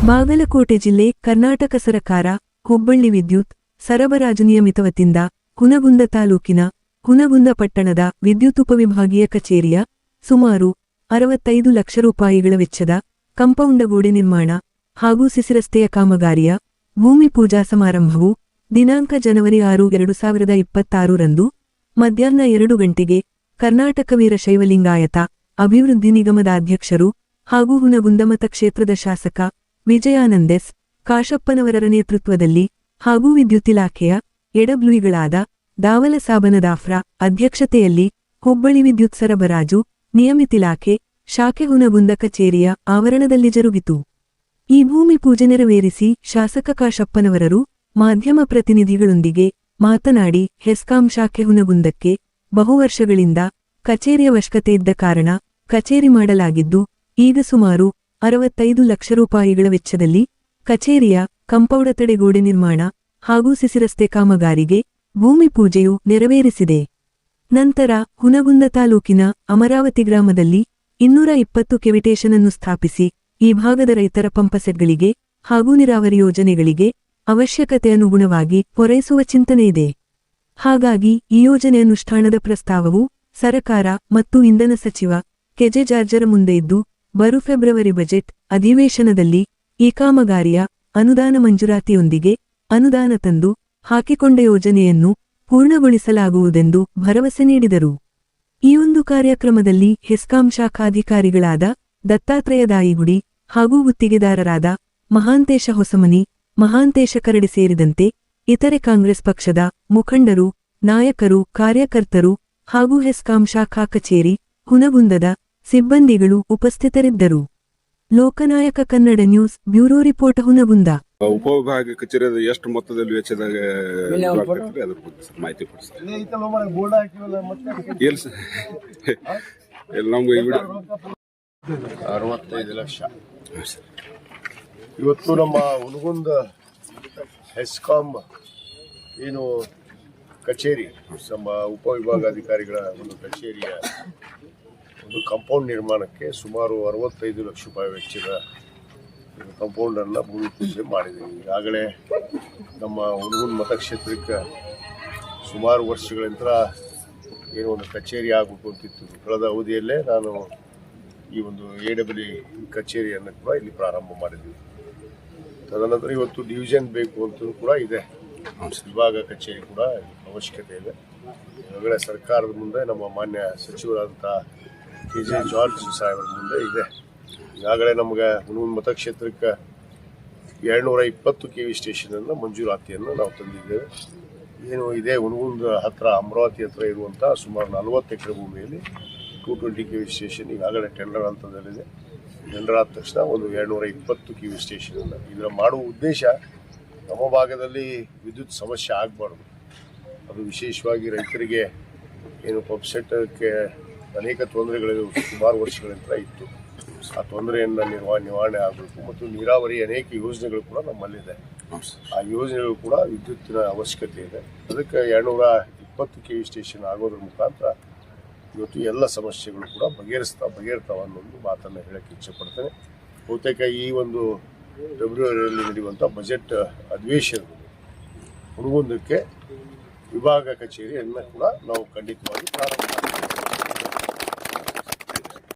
ಬಾಗಲಕೋಟೆ ಜಿಲ್ಲೆ ಕರ್ನಾಟಕ ಸರಕಾರ ಹುಬ್ಬಳ್ಳಿ ವಿದ್ಯುತ್ ಸರಬರಾಜು ನಿಯಮಿತವತಿಯಿಂದ ಹುನಗುಂದ ತಾಲೂಕಿನ ಹುನಗುಂದ ಪಟ್ಟಣದ ವಿದ್ಯುತ್ ಉಪವಿಭಾಗೀಯ ಕಚೇರಿಯ ಸುಮಾರು 65 ಲಕ್ಷ ರೂಪಾಯಿಗಳ ವೆಚ್ಚದ ಕಂಪೌಂಡ ಗೋಡೆ ನಿರ್ಮಾಣ ಹಾಗೂ ಸಿಸಿರಸ್ತೆಯ ಕಾಮಗಾರಿಯ ಭೂಮಿ ಪೂಜಾ ಸಮಾರಂಭವು ದಿನಾಂಕ ಜನವರಿ 6, 2026 ರಂದು ಮಧ್ಯಾಹ್ನ 2 ಗಂಟೆಗೆ ಕರ್ನಾಟಕ ವೀರಶೈವ ಲಿಂಗಾಯತ ಅಭಿವೃದ್ಧಿ ನಿಗಮದ ಅಧ್ಯಕ್ಷರು ಹಾಗೂ ಹುನಗುಂದ ಮತಕ್ಷೇತ್ರದ ಶಾಸಕ ವಿಜಯಾನಂದ್ ಎಸ್ ಕಾಶಪ್ಪನವರರ ನೇತೃತ್ವದಲ್ಲಿ ಹಾಗೂ ವಿದ್ಯುತ್ ಇಲಾಖೆಯ ಎಡಬ್ಲ್ಯೂಗಳಾದ ದಾವಲ ಸಾಬನದಾಫ್ರ ಅಧ್ಯಕ್ಷತೆಯಲ್ಲಿ ಹುಬ್ಬಳ್ಳಿ ವಿದ್ಯುತ್ ಸರಬರಾಜು ನಿಯಮಿತ ಇಲಾಖೆ ಶಾಖೆ ಹುನಗುಂದ ಕಚೇರಿಯ ಆವರಣದಲ್ಲಿ ಜರುಗಿತು. ಈ ಭೂಮಿ ಪೂಜೆ ನೆರವೇರಿಸಿ ಶಾಸಕ ಕಾಶಪ್ಪನವರರು ಮಾಧ್ಯಮ ಪ್ರತಿನಿಧಿಗಳೊಂದಿಗೆ ಮಾತನಾಡಿ ಹೆಸ್ಕಾಂ ಶಾಖೆ ಹುನಗುಂದಕ್ಕೆ ಬಹುವರ್ಷಗಳಿಂದ ಕಚೇರಿಯ ಅವಶ್ಯಕತೆ ಇದ್ದ ಕಾರಣ ಕಚೇರಿ ಮಾಡಲಾಗಿದ್ದು ಈಗ ಸುಮಾರು 65 ಲಕ್ಷ ರೂಪಾಯಿಗಳ ವೆಚ್ಚದಲ್ಲಿ ಕಚೇರಿಯ ಕಂಪೌಂಡ ತಡೆಗೋಡೆ ನಿರ್ಮಾಣ ಹಾಗೂ ಸಿಸಿರಸ್ತೆ ಕಾಮಗಾರಿಗೆ ಭೂಮಿ ಪೂಜೆಯು ನೆರವೇರಿಸಿದೆ. ನಂತರ ಹುನಗುಂದ ತಾಲೂಕಿನ ಅಮರಾವತಿ ಗ್ರಾಮದಲ್ಲಿ 220 ಕೆವಿಟೇಷನ್ ಅನ್ನು ಸ್ಥಾಪಿಸಿ ಈ ಭಾಗದ ರೈತರ ಪಂಪಸೆಟ್ಗಳಿಗೆ ಹಾಗೂ ನೀರಾವರಿ ಯೋಜನೆಗಳಿಗೆ ಅವಶ್ಯಕತೆ ಅನುಗುಣವಾಗಿ ಪೂರೈಸುವ ಚಿಂತನೆಯಿದೆ. ಹಾಗಾಗಿ ಈ ಯೋಜನೆ ಅನುಷ್ಠಾನದ ಪ್ರಸ್ತಾವವು ಸರಕಾರ ಮತ್ತು ಇಂಧನ ಸಚಿವ ಕೆಜೆ ಜಾರ್ಜರ ಮುಂದೆ ಇದ್ದು ಬರು ಫೆಬ್ರವರಿ ಬಜೆಟ್ ಅಧಿವೇಶನದಲ್ಲಿ ಈ ಕಾಮಗಾರಿಯ ಅನುದಾನ ಮಂಜೂರಾತಿಯೊಂದಿಗೆ ಅನುದಾನ ತಂದು ಹಾಕಿಕೊಂಡ ಯೋಜನೆಯನ್ನು ಪೂರ್ಣಗೊಳಿಸಲಾಗುವುದೆಂದು ಭರವಸೆ ನೀಡಿದರು. ಈ ಒಂದು ಕಾರ್ಯಕ್ರಮದಲ್ಲಿ ಹೆಸ್ಕಾಂ ಶಾಖಾಧಿಕಾರಿಗಳಾದ ದತ್ತಾತ್ರೇಯ ದಾಯಿಗುಡಿ ಹಾಗೂ ಗುತ್ತಿಗೆದಾರರಾದ ಮಹಾಂತೇಶ ಹೊಸಮನಿ, ಮಹಾಂತೇಶ ಕರಡಿ ಸೇರಿದಂತೆ ಇತರೆ ಕಾಂಗ್ರೆಸ್ ಪಕ್ಷದ ಮುಖಂಡರು, ನಾಯಕರು, ಕಾರ್ಯಕರ್ತರು ಹಾಗೂ ಹೆಸ್ಕಾಂ ಶಾಖಾ ಕಚೇರಿ ಹುನಗುಂದದ ಸಿಬ್ಬಂದಿಗಳು ಉಪಸ್ಥಿತರಿದ್ದರು. Loknayak Kannada news bureau report Hungund. ಉಪವಿಭಾಗ ಕಚೇರಿಯ ಎಷ್ಟು ಮೊತ್ತದಲ್ಲಿ ವೆಚ್ಚದಾಗ ಅದ್ರ ಬಗ್ಗೆ ಮಾಹಿತಿ ಕೊಡಿ ಸರ್. ನಮ್ಗೆ 65 ಲಕ್ಷ. ಇವತ್ತು ನಮ್ಮ ಹುನಗುಂದ ಹೆಸ್ಕಾಂ ಏನು ಕಚೇರಿ ನಮ್ಮ ಉಪವಿಭಾಗಾಧಿಕಾರಿಗಳ ಒಂದು ಕಚೇರಿಯ ಒಂದು ಕಾಂಪೌಂಡ್ ನಿರ್ಮಾಣಕ್ಕೆ ಸುಮಾರು 65 ಲಕ್ಷ ರೂಪಾಯಿ ವೆಚ್ಚದ ಕಾಂಪೌಂಡನ್ನು ಭೂಮಿ ಪೂಜೆ ಮಾಡಿದ್ದೀವಿ. ಈಗಾಗಲೇ ನಮ್ಮ ಹುನಗುಂದ ಮತಕ್ಷೇತ್ರಕ್ಕೆ ಸುಮಾರು ವರ್ಷಗಳ ನಂತರ ಏನು ಒಂದು ಕಚೇರಿ ಆಗಬೇಕು ಅಂತಿತ್ತು. ಕಳೆದ ಅವಧಿಯಲ್ಲೇ ನಾನು ಈ ಒಂದು AWE ಕಚೇರಿಯನ್ನು ಕೂಡ ಇಲ್ಲಿ ಪ್ರಾರಂಭ ಮಾಡಿದ್ದೀವಿ. ತದನಂತರ ಇವತ್ತು ಡಿವಿಷನ್ ಬೇಕು ಅಂತ ಕೂಡ ಇದೆ, ವಿಭಾಗ ಕಚೇರಿ ಕೂಡ ಅವಶ್ಯಕತೆ ಇದೆ. ಈಗಾಗಲೇ ಸರ್ಕಾರದ ಮುಂದೆ ನಮ್ಮ ಮಾನ್ಯ ಸಚಿವರಾದಂಥ ಕೆಜೆ ಜಾರ್ಜ್ ಸಾಹೇಬರ ಮುಂದೆ ಇದೆ. ಈಗಾಗಲೇ ನಮಗೆ ಹುನಗುಂದ ಮತಕ್ಷೇತ್ರಕ್ಕೆ 220 KV ಸ್ಟೇಷನನ್ನು ಮಂಜೂರಾತಿಯನ್ನು ನಾವು ತಂದಿದ್ದೇವೆ. ಏನು ಇದೆ ಹುನಗುಂದ ಹತ್ತಿರ ಅಮರಾವತಿ ಹತ್ತಿರ ಇರುವಂಥ ಸುಮಾರು 40 ಎಕರೆ ಭೂಮಿಯಲ್ಲಿ 220 KV ಸ್ಟೇಷನ್ ಈಗಾಗಲೇ ಟೆಂಡರ್ ಹಂತದಲ್ಲಿದೆ. ಟೆಂಡರ್ ಆದ ತಕ್ಷಣ ಒಂದು 220 KV ಸ್ಟೇಷನನ್ನು ಇದರ ಮಾಡುವ ಉದ್ದೇಶ ನಮ್ಮ ಭಾಗದಲ್ಲಿ ವಿದ್ಯುತ್ ಸಮಸ್ಯೆ ಆಗಬಾರ್ದು. ಅದು ವಿಶೇಷವಾಗಿ ರೈತರಿಗೆ ಏನು ಪಂಪ್ಸೆಟ್ಗೆ ಅನೇಕ ತೊಂದರೆಗಳು ಸುಮಾರು ವರ್ಷಗಳಿಂದ ಇತ್ತು. ಆ ತೊಂದರೆಯನ್ನು ನಿವಾರಣೆ ಆಗಬೇಕು ಮತ್ತು ನೀರಾವರಿ ಅನೇಕ ಯೋಜನೆಗಳು ಕೂಡ ನಮ್ಮಲ್ಲಿದೆ. ಆ ಯೋಜನೆಗಳು ಕೂಡ ವಿದ್ಯುತ್ತಿನ ಅವಶ್ಯಕತೆ ಇದೆ. ಅದಕ್ಕೆ 220 KV ಸ್ಟೇಷನ್ ಆಗೋದ್ರ ಮುಖಾಂತರ ಇವತ್ತು ಎಲ್ಲ ಸಮಸ್ಯೆಗಳು ಕೂಡ ಬಗೆಹರಿತಾವೆ ಅನ್ನೋದು ಮಾತನ್ನು ಹೇಳಕ್ಕೆ ಇಚ್ಛೆಪಡ್ತೇನೆ. ಬಹುತೇಕ ಈ ಒಂದು ಫೆಬ್ರವರಿಯಲ್ಲಿ ನಡೆಯುವಂಥ ಬಜೆಟ್ ಅಧಿವೇಶನದಲ್ಲಿ ಹುನಗುಂದಕ್ಕೆ ವಿಭಾಗ ಕಚೇರಿಯನ್ನು ಕೂಡ ನಾವು ಖಂಡಿತವಾಗಿ ಪ್ರಾರಂಭ ಮಾಡ್ತೀವಿ.